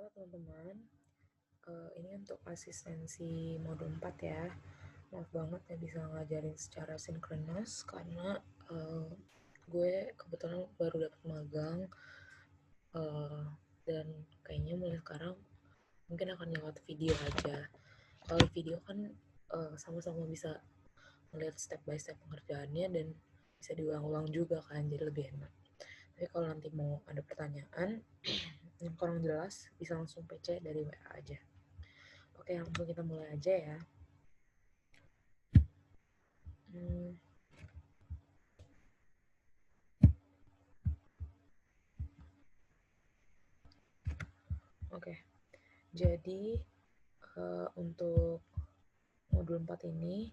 Halo teman-teman, ini untuk asistensi modul 4 ya. Maaf banget ya bisa ngajarin secara sinkronus karena gue kebetulan baru dapat magang dan kayaknya mulai sekarang mungkin akan lewat video aja. Kalau video kan sama-sama bisa melihat step by step pengerjaannya dan bisa diulang-ulang juga kan, jadi lebih enak. Tapi kalau nanti mau ada pertanyaan yang kurang jelas, bisa langsung PC dari WA aja. Oke, langsung kita mulai aja ya. Oke, jadi untuk modul 4 ini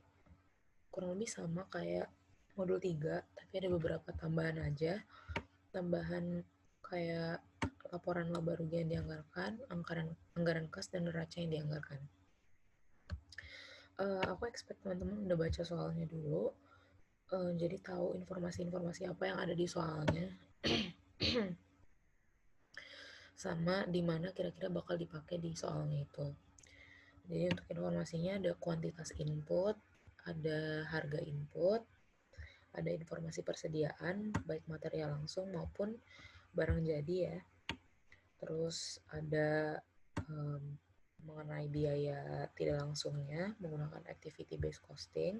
kurang lebih sama kayak modul 3, tapi ada beberapa tambahan aja. Tambahan kayak laporan laba rugi yang dianggarkan, anggaran kas, dan neraca yang dianggarkan. Aku expect teman-teman udah baca soalnya dulu, jadi tahu informasi-informasi apa yang ada di soalnya, sama di mana kira-kira bakal dipakai di soalnya itu. Jadi untuk informasinya ada kuantitas input, ada harga input, ada informasi persediaan, baik material langsung maupun barang jadi ya. Terus ada mengenai biaya tidak langsungnya menggunakan activity based costing.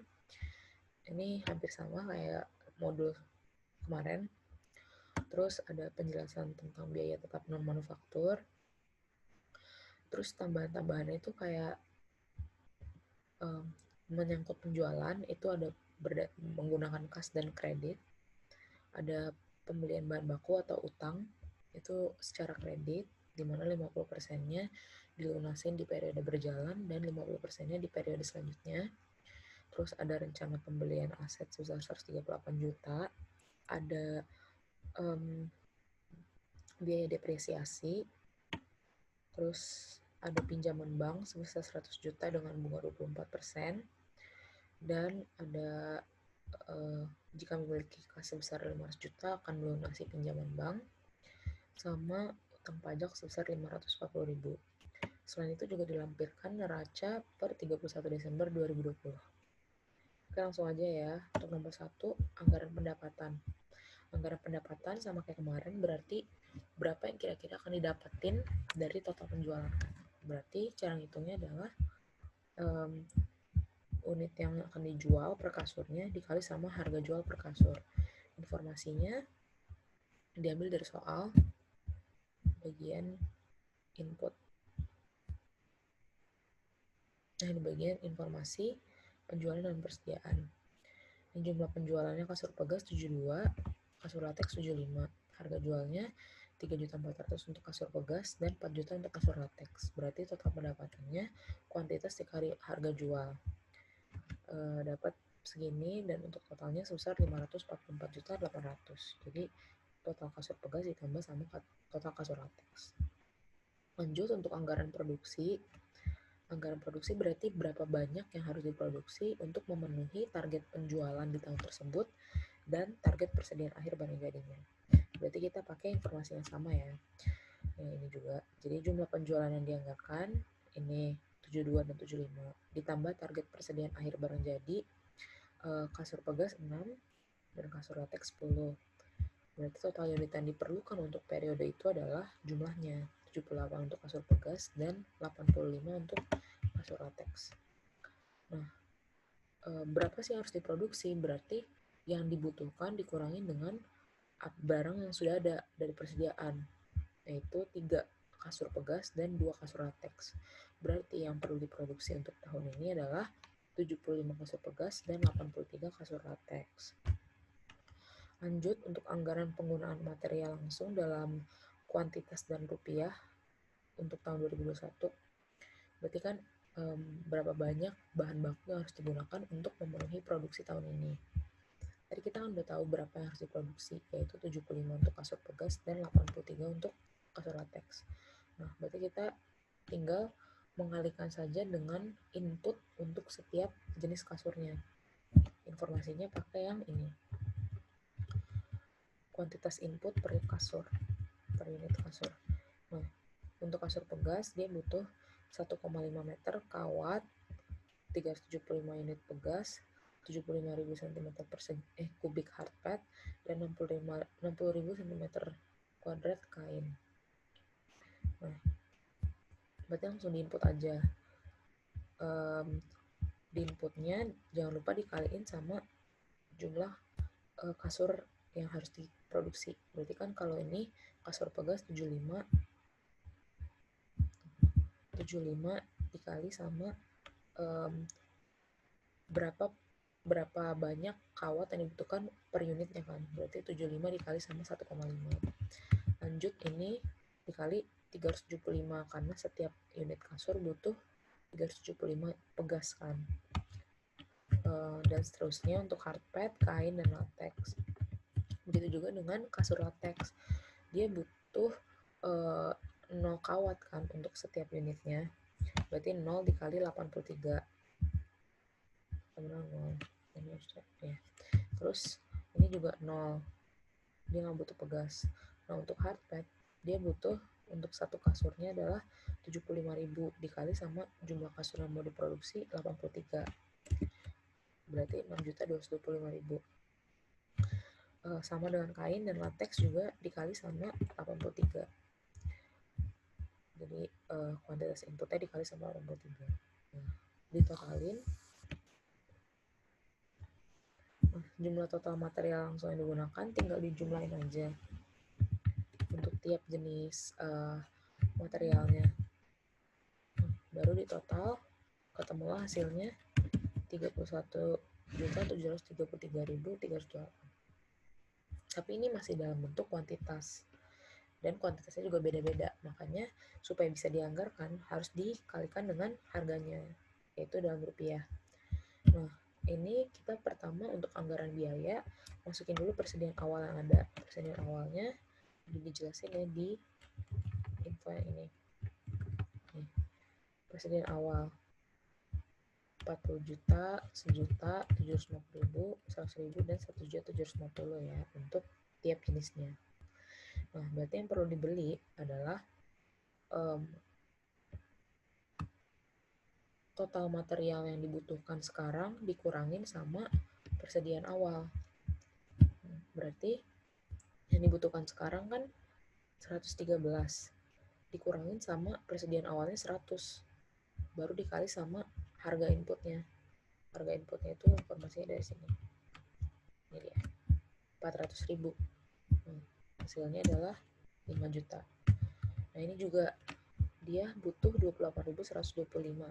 Ini hampir sama kayak modul kemarin. Terus ada penjelasan tentang biaya tetap non manufaktur. Terus tambahan-tambahannya itu kayak menyangkut penjualan itu ada menggunakan kas dan kredit, ada pembelian bahan baku atau utang itu secara kredit di mana 50%-nya dilunasin di periode berjalan dan 50%-nya di periode selanjutnya. Terus ada rencana pembelian aset sebesar 138 juta, ada biaya depresiasi, terus ada pinjaman bank sebesar 100 juta dengan bunga 24%, dan ada jika memiliki kas sebesar 500 juta akan melunasi pinjaman bank, sama utang pajak sebesar 540.000. Selain itu juga dilampirkan neraca per 31 Desember 2020. Oke, langsung aja ya. Untuk nomor 1, anggaran pendapatan. Anggaran pendapatan sama kayak kemarin, berarti berapa yang kira-kira akan didapetin dari total penjualan. Berarti cara ngitungnya adalah unit yang akan dijual per kasurnya dikali sama harga jual per kasur. Informasinya diambil dari soal bagian input. Nah, di bagian informasi penjualan dan persediaan. Ini jumlah penjualannya kasur pegas 72, kasur latex 75. Harga jualnya 3.400.000 untuk kasur pegas dan 4 juta untuk kasur latex. Berarti total pendapatannya kuantitas dikali harga jual. Dapat segini dan untuk totalnya sebesar 544.800.000. Jadi total kasur pegas ditambah sama total kasur latex. Lanjut untuk anggaran produksi. Anggaran produksi berarti berapa banyak yang harus diproduksi untuk memenuhi target penjualan di tahun tersebut dan target persediaan akhir barang jadinya. Berarti kita pakai informasi yang sama ya. Nah, ini juga. Jadi jumlah penjualan yang dianggarkan ini 72 dan 75 ditambah target persediaan akhir barang jadi kasur pegas 6 dan kasur latex 10. Berarti total unit yang diperlukan untuk periode itu adalah jumlahnya 78 untuk kasur pegas dan 85 untuk kasur latex. Nah, berapa sih harus diproduksi? Berarti yang dibutuhkan dikurangi dengan barang yang sudah ada dari persediaan, yaitu 3 kasur pegas dan 2 kasur latex. Berarti yang perlu diproduksi untuk tahun ini adalah 75 kasur pegas dan 83 kasur latex. Lanjut untuk anggaran penggunaan material langsung dalam kuantitas dan rupiah untuk tahun 2021. Berarti kan berapa banyak bahan baku yang harus digunakan untuk memenuhi produksi tahun ini. Tadi kita kan udah tahu berapa yang harus diproduksi, yaitu 75 untuk kasur pegas dan 83 untuk kasur latex. Nah, berarti kita tinggal mengalihkan saja dengan input untuk setiap jenis kasurnya. Informasinya pakai yang ini. Kuantitas input per kasur, per unit kasur. Nah, untuk untuk kasur pegas dia butuh 1,5 meter kawat, 375 unit pegas, 75.000 cm kubik hardpad, dan 60.000 cm kuadrat kain. Nah, berarti langsung diinput aja. Di inputnya jangan lupa dikaliin sama jumlah kasur yang harus diproduksi. Berarti kan kalau ini kasur pegas 75 dikali sama berapa banyak kawat yang dibutuhkan per unitnya kan. Berarti 75 dikali sama 1,5. Lanjut ini dikali 375 karena setiap unit kasur butuh 375 pegas kan. Dan seterusnya untuk hardpad, kain, dan latex. Begitu juga dengan kasur latex. Dia butuh 0 kawat kan untuk setiap unitnya. Berarti 0 dikali 83. Benar 0. Ya. Terus ini juga 0. Dia nggak butuh pegas. Nah, untuk hardpad, dia butuh untuk satu kasurnya adalah 75.000 dikali sama jumlah kasur yang mau diproduksi 83. Berarti 6.225.000. Sama dengan kain dan latex juga dikali sama 83. Jadi kuantitas inputnya dikali sama 83. Nah, ditotalin jumlah total material langsung yang digunakan tinggal dijumlahin aja untuk tiap jenis materialnya. Baru di total ketemulah hasilnya 31.733.308. Tapi ini masih dalam bentuk kuantitas. Dan kuantitasnya juga beda-beda. Makanya supaya bisa dianggarkan harus dikalikan dengan harganya, yaitu dalam rupiah. Nah, ini kita pertama untuk anggaran biaya, masukin dulu persediaan awal yang ada. Persediaan awalnya dijelasin ya di info yang ini. Nih, persediaan awal 40 juta, 1 juta, 750.000, 100.000, dan 1.750.000 ya untuk tiap jenisnya. Nah, berarti yang perlu dibeli adalah total material yang dibutuhkan sekarang dikurangin sama persediaan awal. Berarti yang dibutuhkan sekarang kan 113 dikurangin sama persediaan awalnya 100, baru dikali sama harga inputnya. Harga inputnya itu informasinya dari sini. Ini dia, 400.000. Hasilnya adalah 5 juta. Nah, ini juga dia butuh 28.125.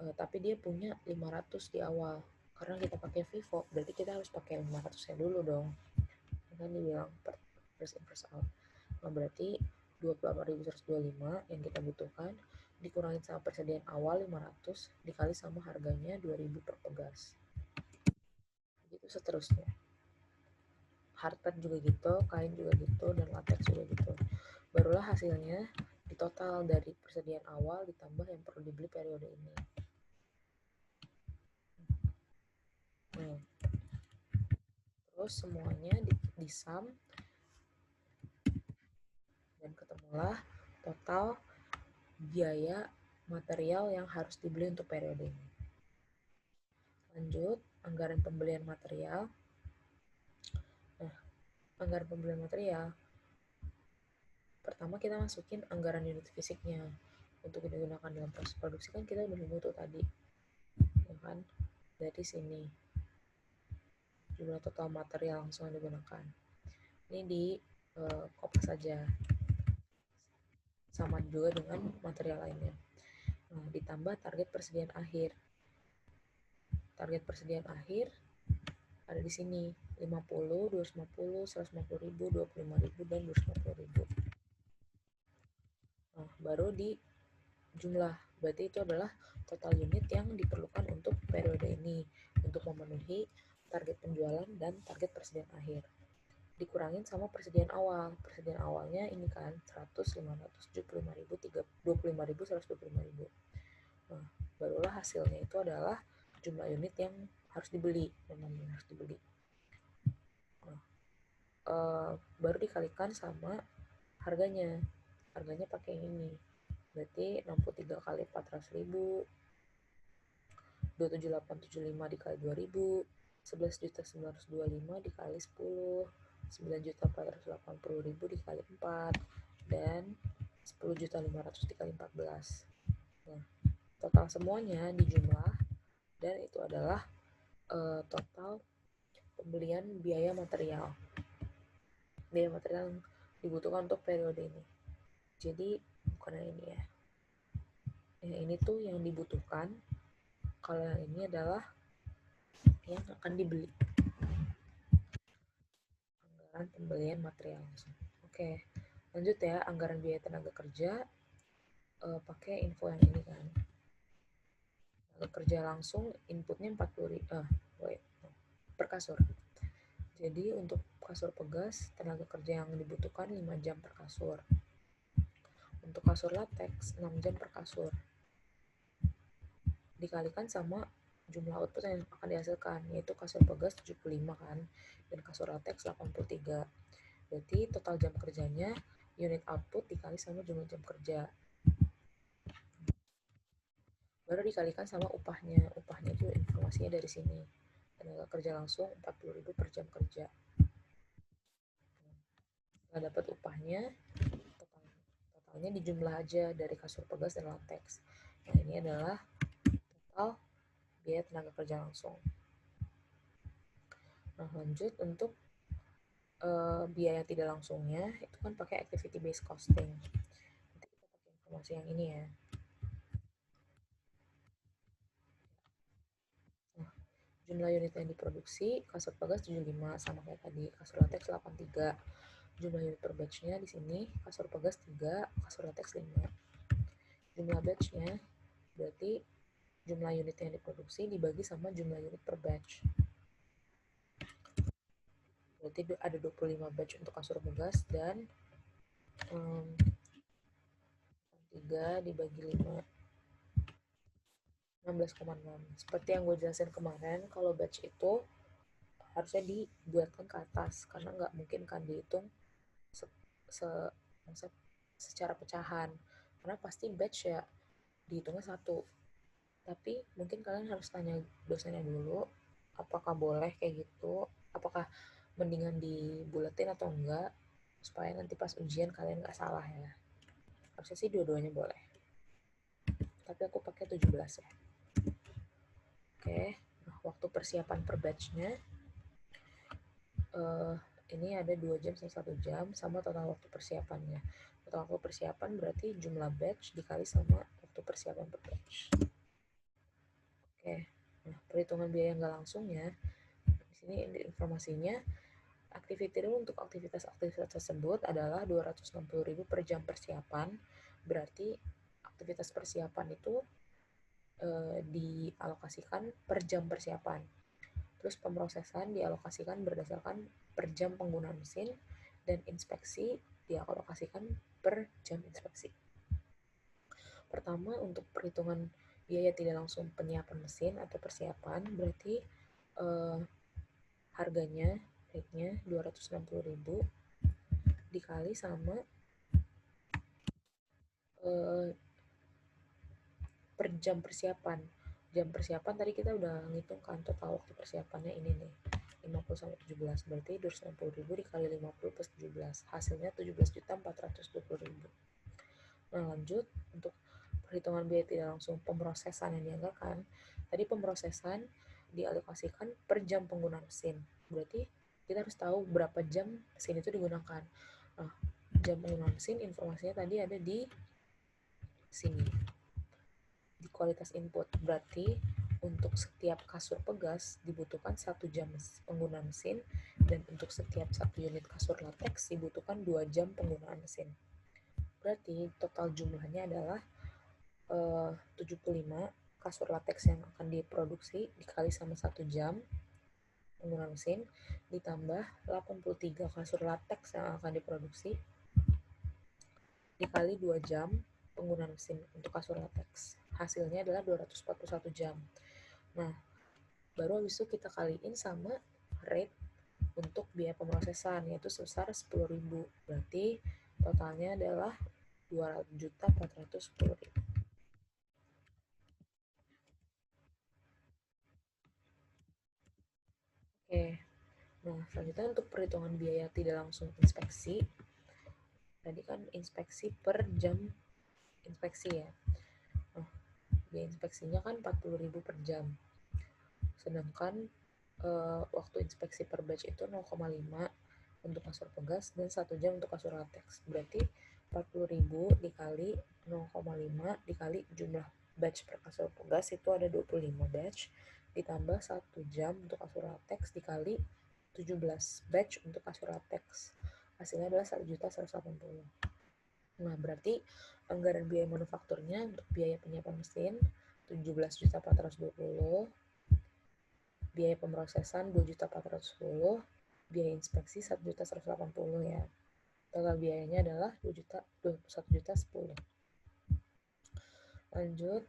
Tapi dia punya 500 di awal. Karena kita pakai Vivo, berarti kita harus pakai 500-nya dulu dong. Kan dibilang first in first out. Nah, berarti 28.125 yang kita butuhkan dikurangin sama persediaan awal 500 dikali sama harganya 2.000 per pegas. Gitu seterusnya. Hardpad juga gitu, kain juga gitu, dan latex juga gitu. Barulah hasilnya di total dari persediaan awal ditambah yang perlu dibeli periode ini. Nah, terus semuanya disum dan ketemulah total biaya material yang harus dibeli untuk periode ini. Lanjut, anggaran pembelian material. Nah, anggaran pembelian material, pertama kita masukin anggaran unit fisiknya. Untuk digunakan dalam proses produksi kan kita udah butuh tadi, ya kan? Dari sini jumlah total material langsung yang digunakan. Ini di kopas saja, sama juga dengan material lainnya. Nah, ditambah target persediaan akhir. Target persediaan akhir ada di sini, 50, 250, 150.000, 25.000, dan 250.000. Nah, baru di jumlah, berarti itu adalah total unit yang diperlukan untuk periode ini untuk memenuhi target penjualan dan target persediaan akhir. Dikurangin sama persediaan awal. Persediaan awalnya ini kan 100, 500, 75.000, 25.000, 125.000. Nah, barulah hasilnya itu adalah jumlah unit yang harus dibeli, memang harus dibeli. Nah, baru dikalikan sama harganya. harganya pakai yang ini. Berarti 63 kali 400.000, 27875 dikali 2000, 11.925 dikali 10, 9.480.000 dikali 4, dan 10.500 dikali 14. Nah, total semuanya dijumlah, dan itu adalah total pembelian biaya material. Biaya material yang dibutuhkan untuk periode ini. Jadi bukan yang ini ya. Yang ini tuh yang dibutuhkan. Kalau yang ini adalah yang akan dibeli. Anggaran pembelian material langsung. Oke, lanjut ya. Anggaran biaya tenaga kerja pakai info yang ini kan. Tenaga kerja langsung inputnya 40.000 per kasur. Jadi untuk kasur pegas, tenaga kerja yang dibutuhkan 5 jam per kasur. Untuk kasur latex, 6 jam per kasur. Dikalikan sama jumlah output yang akan dihasilkan, yaitu kasur pegas 75 kan, dan kasur latex 83. Berarti total jam kerjanya unit output dikali sama jumlah jam kerja. Baru dikalikan sama upahnya. Upahnya itu informasinya dari sini. Tenaga kerja langsung 40.000 per jam kerja. Setelah dapat upahnya, totalnya dijumlah aja dari kasur pegas dan latex. Nah, ini adalah total biaya tenaga kerja langsung. Nah, lanjut untuk biaya tidak langsungnya, itu kan pakai activity based costing. Nanti kita pakai informasi yang ini ya. Nah, jumlah unit yang diproduksi, kasur pegas 75 sama kayak tadi, kasur latex 83. Jumlah unit per batch-nya di sini, kasur pegas 3, kasur latex 5. Jumlah batch-nya berarti jumlah unit yang diproduksi dibagi sama jumlah unit per batch. Berarti ada 25 batch untuk kasur pegas dan 3 dibagi 5, 16,6. Seperti yang gue jelasin kemarin, kalau batch itu harusnya dibuatkan ke atas karena nggak mungkin kan dihitung secara pecahan, karena pasti batch ya dihitungnya satu. Tapi mungkin kalian harus tanya dosennya dulu apakah boleh kayak gitu, apakah mendingan dibulatin atau enggak, supaya nanti pas ujian kalian nggak salah ya. Harusnya sih dua-duanya boleh, tapi aku pakai 17 ya. Oke, nah waktu persiapan per batchnya ini ada 2 jam sama 1 jam sama total waktu persiapannya. Total waktu persiapan berarti jumlah batch dikali sama waktu persiapan per batch. Oke, nah perhitungan biaya nggak langsungnya, di sini informasinya, activity rule untuk aktivitas-aktivitas tersebut adalah 260.000 per jam persiapan. Berarti aktivitas persiapan itu dialokasikan per jam persiapan. Terus pemrosesan dialokasikan berdasarkan per jam penggunaan mesin, dan inspeksi dialokasikan per jam inspeksi. Pertama, untuk perhitungan biaya tidak langsung penyiapan mesin atau persiapan, berarti harganya, rate-nya 260.000 dikali sama per jam persiapan. Jam persiapan tadi kita udah ngitung kan total waktu persiapannya ini nih, 50 sampai 17, berarti 260.000 dikali 50 plus 17, hasilnya 17.420.000. Nah, lanjut untuk perhitungan biaya tidak langsung pemrosesan yang dianggarkan. Tadi pemrosesan dialokasikan per jam penggunaan mesin. Berarti kita harus tahu berapa jam mesin itu digunakan. Nah, jam penggunaan mesin informasinya tadi ada di sini, di kualitas input. Berarti untuk setiap kasur pegas dibutuhkan 1 jam penggunaan mesin, dan untuk setiap 1 unit kasur latex dibutuhkan 2 jam penggunaan mesin. Berarti total jumlahnya adalah 75 kasur latex yang akan diproduksi dikali sama 1 jam penggunaan mesin, ditambah 83 kasur latex yang akan diproduksi dikali 2 jam penggunaan mesin untuk kasur latex. Hasilnya adalah 241 jam. Nah, baru habis itu kita kaliin sama rate untuk biaya pemrosesan, yaitu sebesar 10.000. Berarti totalnya adalah 2.410.000. Oke, nah selanjutnya untuk perhitungan biaya tidak langsung inspeksi. Tadi kan inspeksi per jam inspeksi ya. Nah, biaya inspeksinya kan 40.000 per jam. Sedangkan waktu inspeksi per batch itu 0,5 untuk kasur pegas dan 1 jam untuk kasur latex. Berarti 40.000 dikali 0,5 dikali jumlah batch per kasur pegas itu ada 25 batch ditambah 1 jam untuk kasur latex dikali 17 batch untuk kasur latex. Hasilnya adalah 1.180.000. Nah, berarti anggaran biaya manufakturnya untuk biaya penyiapan mesin 17.420, biaya pemrosesan 2.410, biaya inspeksi 1.180 ya. Total biayanya adalah 1.010. Lanjut,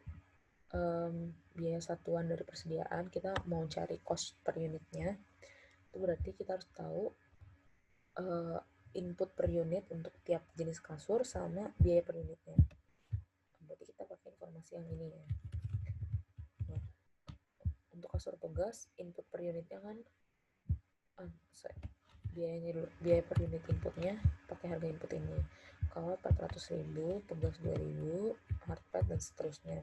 biaya satuan dari persediaan, kita mau cari cost per unitnya. Itu berarti kita harus tahu input per unit untuk tiap jenis kasur sama biaya per unitnya. Berarti kita pakai informasi yang ini ya. Nah, untuk kasur pegas input per unitnya kan biayanya dulu, biaya per unit inputnya pakai harga input ini. Kawat 400.000, pegas 2.000, hardpad dan seterusnya.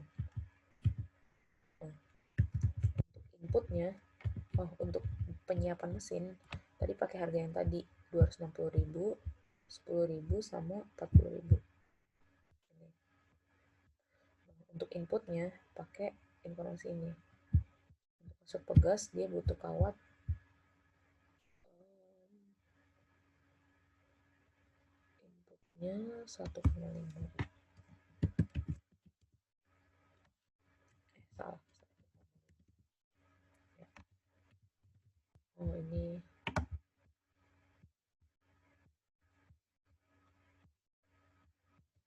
Nah, untuk inputnya, untuk penyiapan mesin tadi pakai harga yang tadi 260.000, 10.000 sama 40.000. Untuk inputnya pakai informasi ini. Untuk kasur pegas dia butuh kawat inputnya 1,5. Salah. Oh ini.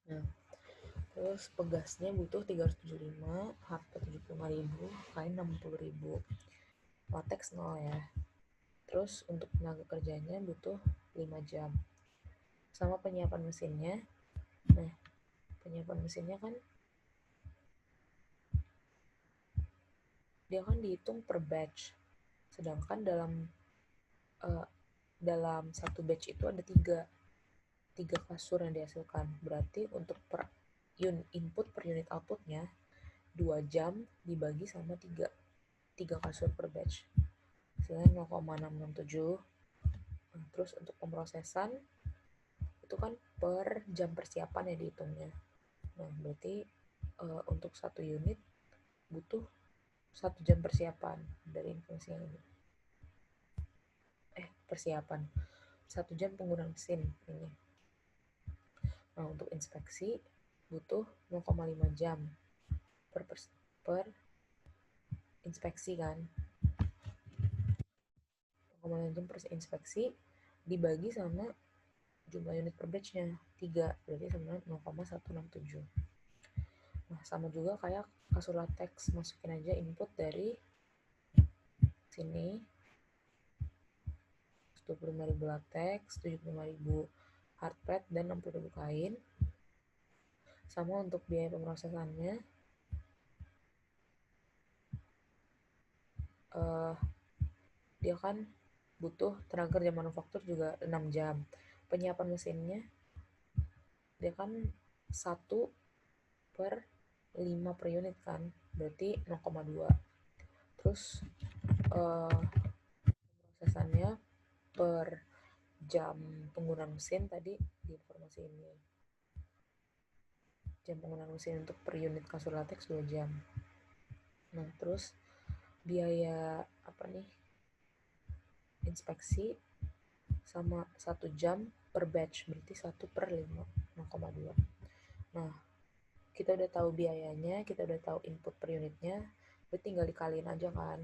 Nah, terus pegasnya butuh 375, hardpad 75.000, kain 60.000, latex 0 ya. Terus untuk tenaga kerjanya butuh 5 jam. Sama penyiapan mesinnya. Nah, penyiapan mesinnya kan dia kan dihitung per batch. Sedangkan dalam satu batch itu ada tiga kasur yang dihasilkan. Berarti untuk per input per unit outputnya 2 jam dibagi sama 3 kasur per batch. Hasilnya 0,667. Nah, terus untuk pemrosesan itu kan per jam persiapan ya dihitungnya. Nah, berarti untuk satu unit butuh 1 jam persiapan dari informasi yang ini. Persiapan 1 jam penggunaan mesin ini. Nah, untuk inspeksi butuh 0,5 jam per inspeksi kan. 0,5 jam per inspeksi dibagi sama jumlah unit per batch-nya 3, berarti sama 0,167. Nah, sama juga kayak kasur latex, masukin aja input dari sini 25.000 latex, 75.000 hardpad dan 60.000 kain. Sama untuk biaya pemrosesannya dia kan butuh tenaga kerja manufaktur juga 6 jam. Penyiapan mesinnya dia kan 1 per 5 per unit kan, berarti 0,2. Terus prosesannya per jam penggunaan mesin tadi di informasi ini. Jam penggunaan mesin untuk per unit kasur latex 2 jam. Nah, terus biaya inspeksi sama 1 jam per batch, berarti 1 per 5, 0,2. Nah, kita udah tahu biayanya, kita udah tahu input per unitnya, berarti tinggal dikaliin aja kan.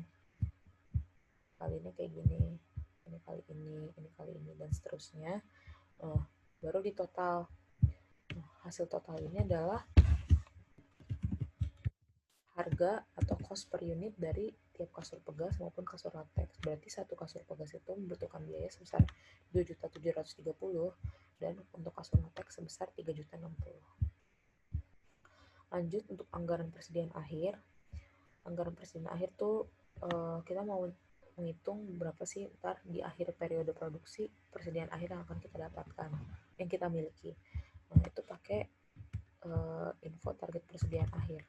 Kalinya kayak gini, ini kali ini, dan seterusnya. Baru di total. Nah, hasil total ini adalah harga atau cost per unit dari tiap kasur pegas maupun kasur latex. Berarti satu kasur pegas itu membutuhkan biaya sebesar 2.730.000 dan untuk kasur latex sebesar 3.060.000. Lanjut untuk anggaran persediaan akhir. Anggaran persediaan akhir tuh kita mau menghitung berapa sih ntar di akhir periode produksi persediaan akhir yang akan kita dapatkan, yang kita miliki. Nah, itu pakai info target persediaan akhir.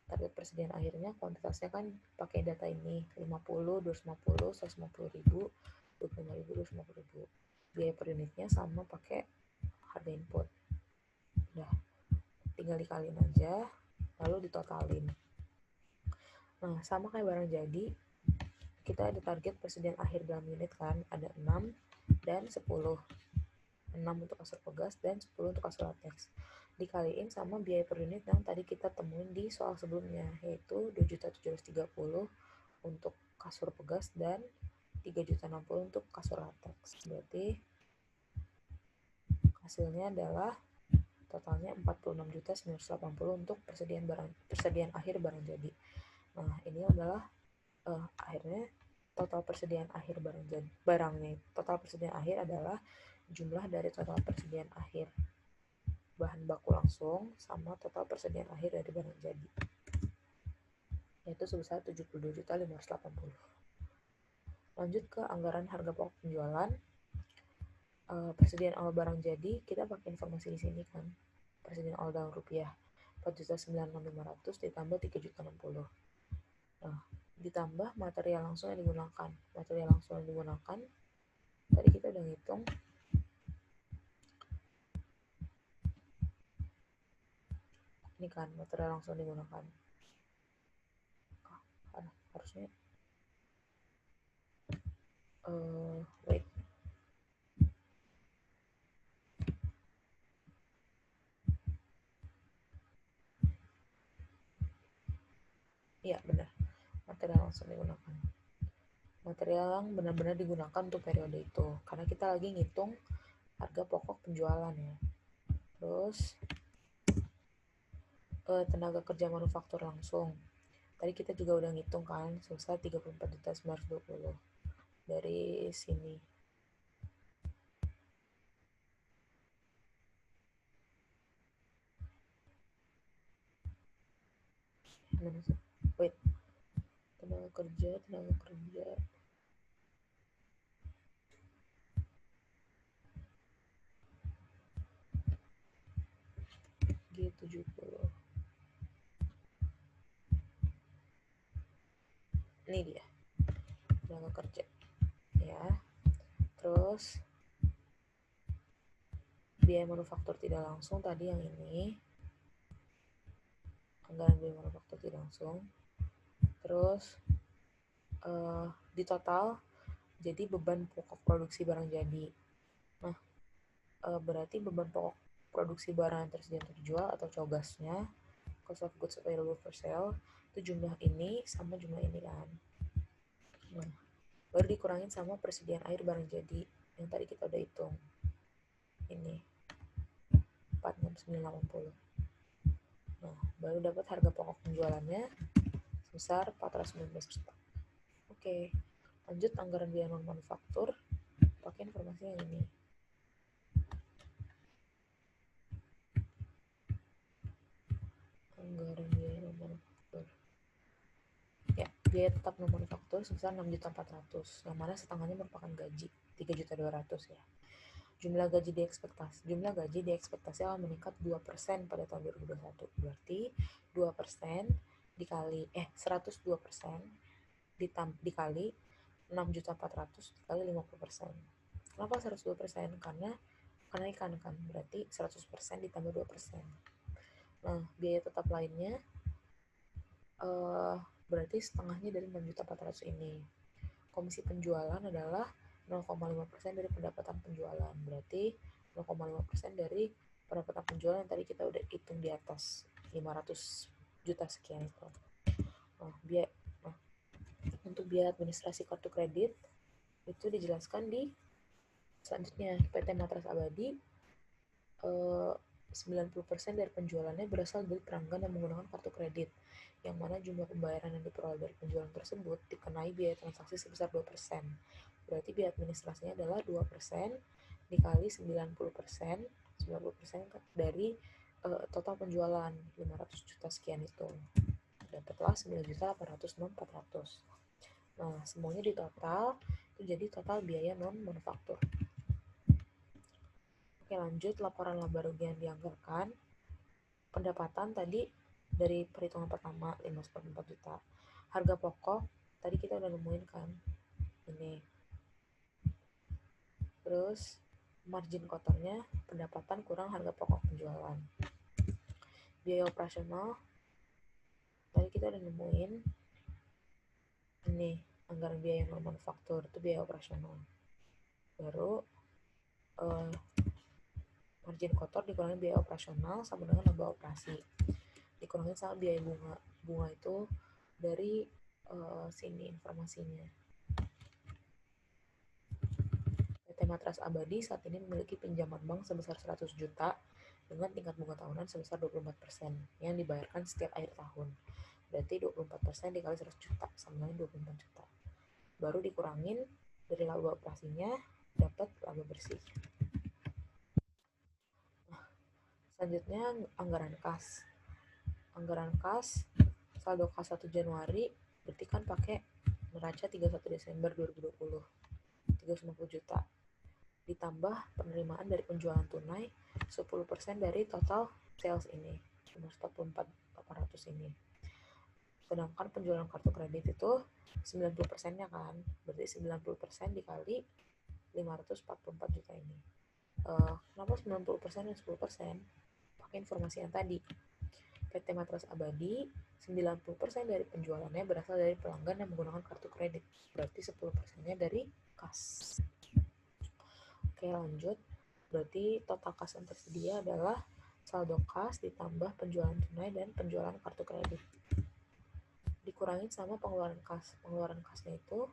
Target persediaan akhirnya kuantitasnya kan pakai data ini 50, 250, 150 ribu, 25 ribu, 250 ribu. Biaya per unitnya sama pakai harga input. Udah, tinggal dikaliin aja, lalu ditotalin. Nah, sama kayak barang jadi, kita ada target persediaan akhir dalam unit kan, ada 6 dan 10. 6 untuk kasur pegas dan 10 untuk kasur latex. Dikaliin sama biaya per unit yang tadi kita temuin di soal sebelumnya, yaitu 2.730 untuk kasur pegas dan 3.060 untuk kasur latex. Berarti hasilnya adalah totalnya 46.980 untuk persediaan akhir barang jadi. Nah, ini adalah akhirnya total persediaan akhir barangnya. Total persediaan akhir adalah jumlah dari total persediaan akhir bahan baku langsung sama total persediaan akhir dari barang jadi, yaitu sebesar 72.580. Lanjut ke anggaran harga pokok penjualan. Persediaan awal barang jadi kita pakai informasi di sini kan, persediaan awal dalam rupiah 4.965.500 ditambah 3.060. Nah, ditambah material langsung yang digunakan. Material langsung yang digunakan tadi kita udah ngitung ini kan, material langsung digunakan. Harusnya wait. Iya, benar. Material langsung digunakan. Material yang benar-benar digunakan untuk periode itu. Karena kita lagi ngitung harga pokok penjualan ya. Terus tenaga kerja manufaktur langsung. Tadi kita juga udah ngitung kan, sebesar 34.920 dari sini. Wait. Tenaga kerja. G70. Ini dia. Tenaga kerja. Ya. Terus biaya manufaktur tidak langsung tadi yang ini. Anggaran biaya manufaktur tidak langsung. Terus di total jadi beban pokok produksi barang jadi. Nah, berarti beban pokok produksi barang yang tersedia untuk dijual atau cogasnya, cost of goods available for sale, itu jumlah ini sama jumlah ini kan. Nah, baru dikurangin sama persediaan air barang jadi yang tadi kita udah hitung. Ini 46980. Nah, baru dapat harga pokok penjualannya sebesar 419 juta. Oke, lanjut anggaran biaya non manufaktur pakai informasi yang ini. Anggaran biaya non manufaktur. Ya, biaya tetap non manufaktur sebesar 6.400.000, yang mana setengahnya merupakan gaji 3.200.000 ya. Jumlah gaji diekspektasi akan meningkat 2% pada tahun 2021. Berarti 2% dikali 102% dikali 6.400.000 dikali 50%. Kenapa 102%? Karena kenaikan kan, berarti 100% ditambah 2%. Nah, biaya tetap lainnya berarti setengahnya dari 6.400.000 ini. Komisi penjualan adalah 0,5% dari pendapatan penjualan. Berarti 0,5% dari pendapatan penjualan yang tadi kita udah hitung di atas 500 juta sekian itu. Nah, untuk biaya administrasi kartu kredit itu dijelaskan di selanjutnya. PT Matras Abadi 90% dari penjualannya berasal dari pelanggan yang menggunakan kartu kredit, yang mana jumlah pembayaran yang diperoleh dari penjualan tersebut dikenai biaya transaksi sebesar 2%. Berarti biaya administrasinya adalah 2% dikali 90%, 90% dari total penjualan 500 juta sekian itu. Dapatlah 9.806.400. Nah, semuanya di total itu jadi total biaya non manufaktur. Oke, lanjut laporan laba rugi yang dianggarkan. Pendapatan tadi dari perhitungan pertama 5,4 juta. Harga pokok tadi kita udah nemuin kan. Ini. Terus margin kotornya pendapatan kurang harga pokok penjualan. Biaya operasional tadi kita udah nemuin ini anggaran biaya non manufaktur itu biaya operasional. Baru margin kotor dikurangi biaya operasional sama dengan laba operasi, dikurangi sama biaya bunga. Bunga itu dari sini informasinya. PT Matras Abadi saat ini memiliki pinjaman bank sebesar 100 juta dengan tingkat bunga tahunan sebesar 24% yang dibayarkan setiap akhir tahun. Berarti 24% dikali 100 juta sama dengan 24 juta. Baru dikurangin dari laba operasinya dapat laba bersih. Selanjutnya anggaran kas. Anggaran kas saldo kas 1 Januari berarti kan pakai neraca 31 Desember 2020 350 juta ditambah penerimaan dari penjualan tunai 10% dari total sales ini 544.800 ini. Sedangkan penjualan kartu kredit itu 90%-nya kan, berarti 90% dikali 544 juta ini. Kenapa 90% dan 10%? Pakai informasi yang tadi. PT Matras Abadi 90% dari penjualannya berasal dari pelanggan yang menggunakan kartu kredit. Berarti 10%-nya dari kas. Oke, lanjut. Berarti total kas yang tersedia adalah saldo kas ditambah penjualan tunai dan penjualan kartu kredit. Dikurangin sama pengeluaran kas. Pengeluaran kasnya itu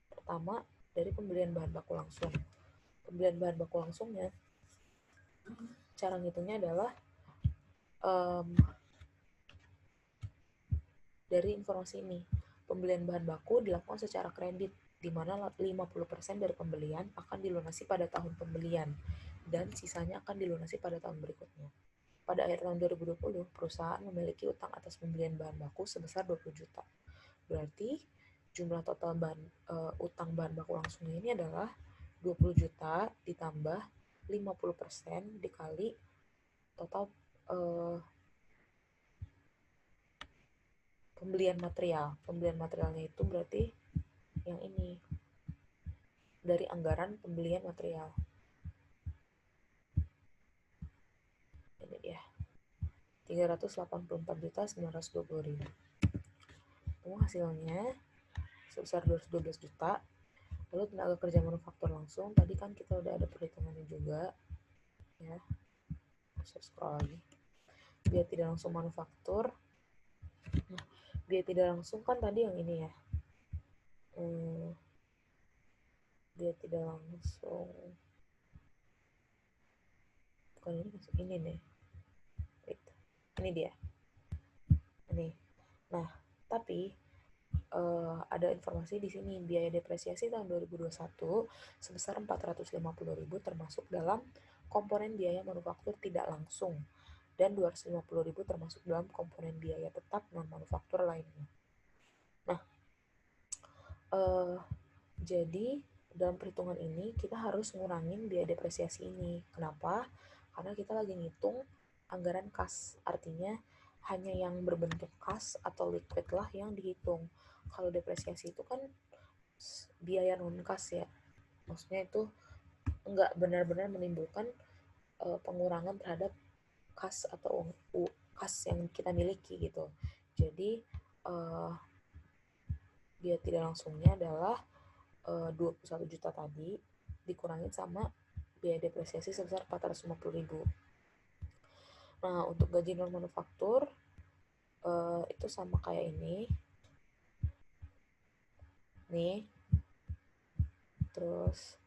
pertama dari pembelian bahan baku langsung. Pembelian bahan baku langsungnya cara ngitungnya adalah dari informasi ini. Pembelian bahan baku dilakukan secara kredit, di mana 50% dari pembelian akan dilunasi pada tahun pembelian, dan sisanya akan dilunasi pada tahun berikutnya. Pada akhir tahun 2020, perusahaan memiliki utang atas pembelian bahan baku sebesar 20 juta. Berarti jumlah total utang bahan baku langsungnya ini adalah 20 juta ditambah 50% dikali total pembelian material. Pembelian materialnya itu berarti yang ini dari anggaran pembelian material. Ini dia. 384.920.000. Itu hasilnya sebesar 212 juta. Lalu tenaga kerja manufaktur langsung, tadi kan kita udah ada perhitungannya juga. Ya. Saya scroll lagi. Biaya tidak langsung manufaktur. Nah, biaya tidak langsung kan tadi yang ini ya. Biaya tidak langsung. Bukan ini, masuk ini nih. Ini dia. Ini. Nah, tapi ada informasi di sini biaya depresiasi tahun 2021 sebesar 450.000 termasuk dalam komponen biaya manufaktur tidak langsung dan 250.000 termasuk dalam komponen biaya tetap non manufaktur lainnya. Nah, jadi dalam perhitungan ini kita harus ngurangin biaya depresiasi ini. Kenapa? Karena kita lagi ngitung anggaran kas, artinya hanya yang berbentuk kas atau liquid lah yang dihitung. Kalau depresiasi itu kan biaya non kas ya, maksudnya itu enggak benar-benar menimbulkan pengurangan terhadap kas atau kas yang kita miliki gitu. Jadi biaya tidak langsungnya adalah 21 juta tadi dikurangin sama biaya depresiasi sebesar 450.000. Nah, untuk gaji non manufaktur itu sama kayak ini. Nih. Terus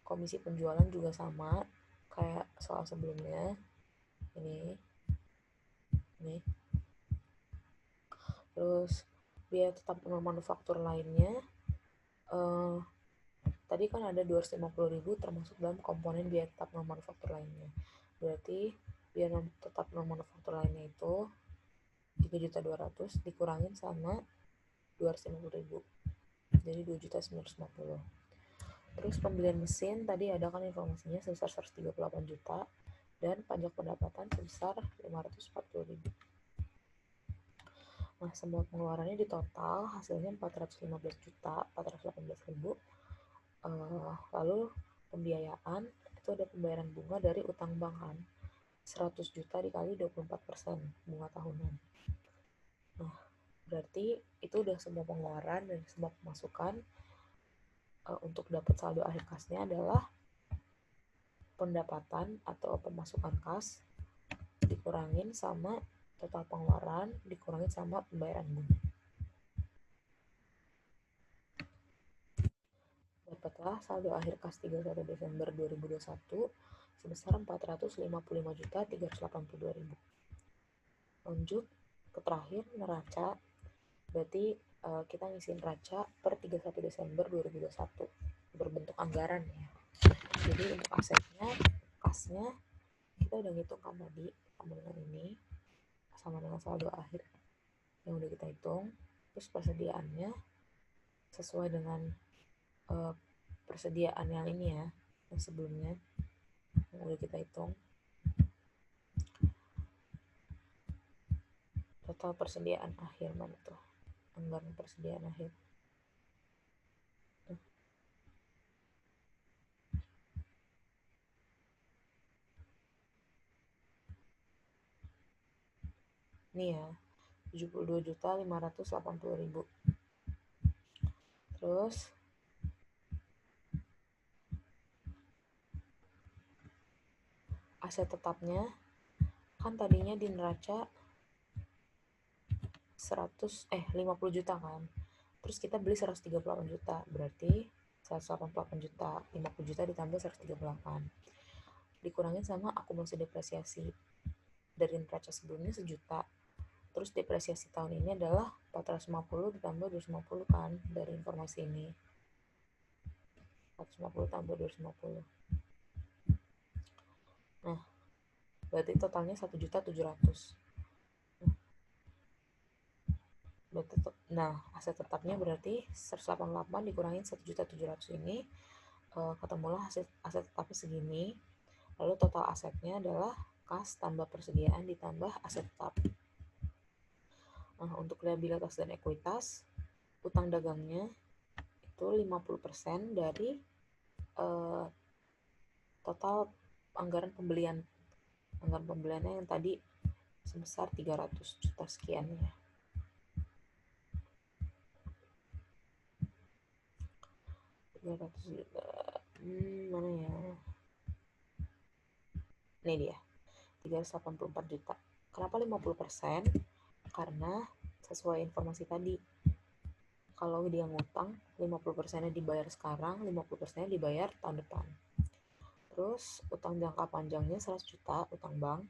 komisi penjualan juga sama kayak soal sebelumnya. Ini. Terus biaya tetap non manufaktur lainnya tadi kan ada 250.000 termasuk dalam komponen biaya tetap non manufaktur lainnya. Berarti biaya tetap non manufaktur lainnya itu 3.200.000 dikurangin sama 250.000, jadi 2.950.000. Terus pembelian mesin tadi ada kan informasinya sebesar 138 juta dan pajak pendapatan sebesar 540.000. Nah, semua pengeluarannya di total hasilnya 415 juta 418.000. Lalu pembiayaan itu ada pembayaran bunga dari utang bank kan, 100 juta dikali 24% bunga tahunan. Nah, berarti itu udah semua pengeluaran dan semua pemasukan. Untuk dapat saldo akhir kasnya adalah pendapatan atau pemasukan kas dikurangin sama total pengeluaran dikurangin sama pembayaran bunga. Dapatlah saldo akhir kas 31 Desember 2021 sebesar 455.382.000. Lanjut ke terakhir neraca, berarti kita ngisiin neraca per 31 Desember 2021 berbentuk anggaran ya. Jadi untuk asetnya, kasnya kita udah ngitung kan tadi sama dengan ini, sama dengan saldo akhir yang udah kita hitung. Terus persediaannya sesuai dengan persediaan yang ini ya, yang sebelumnya yang udah kita hitung. Total persediaan akhir mana tuh? Anggaran persediaan akhir. Ini ya, 72.580.000. Terus aset tetapnya kan tadinya di neraca 50 juta kan. Terus kita beli 138 juta, berarti 188 juta, 50 juta ditambah 138. Dikurangin sama akumulasi depresiasi. Dari neraca sebelumnya 1 juta. Terus depresiasi tahun ini adalah 450 ditambah 250 kan dari informasi ini. 450 tambah 250. Nah, berarti totalnya 1.700.000. Nah, aset tetapnya berarti 188 dikurangin 1.700.000 ini, ketemulah aset tetapnya segini. Lalu total asetnya adalah kas tambah persediaan ditambah aset tetap. Nah, untuk liabilitas dan ekuitas, utang dagangnya itu 50% dari total anggaran pembelian. Anggaran pembeliannya yang tadi sebesar 300 juta sekian ya. Mana ya? Ini dia, 384 juta. Kenapa 50%? Karena sesuai informasi tadi, kalau dia ngutang 50%-nya dibayar sekarang, 50%-nya dibayar tahun depan. Terus utang jangka panjangnya 100 juta, utang bank.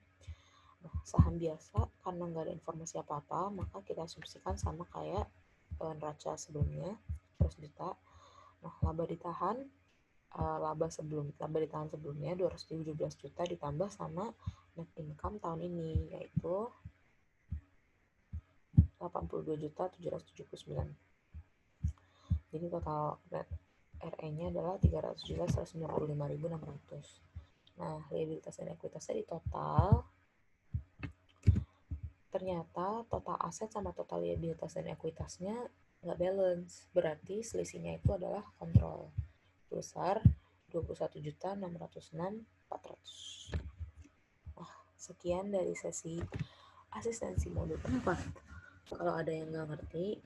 Nah, saham biasa karena nggak ada informasi apa-apa, maka kita asumsikan sama kayak neraca sebelumnya, 100 juta. Nah, laba ditahan sebelumnya 217 juta ditambah sama net income tahun ini, yaitu 82.779. Jadi total net RE-nya adalah 300.195.600. Nah, liabilitas dan ekuitasnya di total, ternyata total aset sama total liabilitas dan ekuitasnya nggak balance. Berarti selisihnya itu adalah kontrol. Besar 21.606.400. Nah, sekian dari sesi asistensi modul 4. Kalau ada yang nggak ngerti,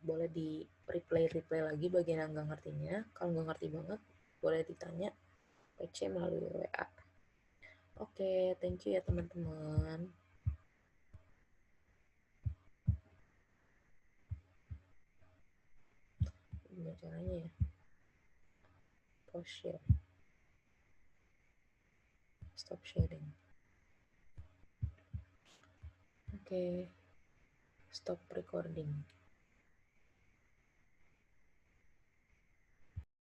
boleh di replay lagi bagian yang nggak ngertinya. Kalau nggak ngerti banget, boleh ditanya PC melalui WA. Oke, thank you ya teman-teman. Gimana caranya ya? Pause share. Stop sharing. Oke, stop recording.